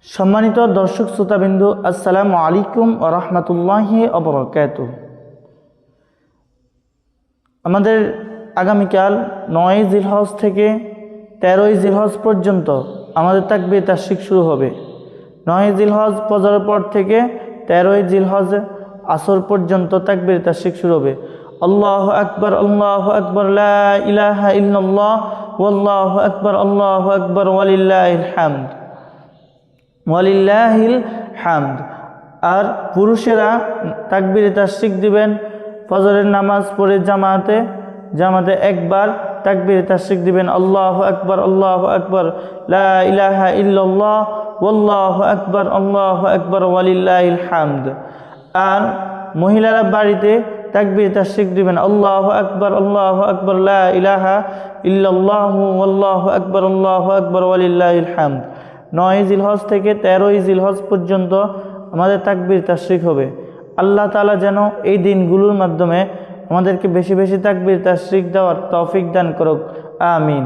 সম্মানিত দর্শক শ্রোতাবিন্দু, আসসালামু আলাইকুম ওয়া রাহমাতুল্লাহি ওয়া বারাকাতুহু। আমাদের আগামীকাল 9 জিলহজ থেকে 13 জিলহজ পর্যন্ত আমাদের তাকবীর তাশরিক শুরু হবে। 9 জিলহজ ফজরের পর থেকে 13 জিলহজ আসর পর্যন্ত তাকবীর তাশরিক শুরু হবে। আল্লাহু আকবার, আল্লাহু আকবার, লা ইলাহা ইল্লাল্লাহ, ওয়াল্লাহু আকবার, আল্লাহু আকবার, ওয়ালিল্লাহিল হামদ, ওয়ালিল্লাহিল হামদ। আর পুরুষেরা তাকবীর তাশরিক দিবেন ফজরের নামাজ পড়ে জামাতে একবার তাকবীর তাশরিক দিবেন, আল্লাহু আকবার, আল্লাহু আকবার, লা ইলাহা ইল্লাল্লাহ, ওয়াল্লাহু আকবার, আল্লাহু আকবার, ওয়ালিল্লাহিল হামদ। আর মহিলারা বাড়িতে তাকবীর তাশরিক দিবেন, আল্লাহু আকবার, আল্লাহু আকবার, লা ইলাহা ইল্লাল্লাহ, ওয়াল্লাহু আকবার, আল্লাহু আকবার, ওয়ালিল্লাহিল হামদ। 9 জিলহজ থেকে 13 জিলহজ পর্যন্ত আমাদের তাকবীর তাশরিক হবে। আল্লাহ তাআলা যেন এই দিনগুলোর মাধ্যমে আমাদেরকে বেশি বেশি তাকবীর তাশরিক দেওয়ার তৌফিক দান করুক, আমিন।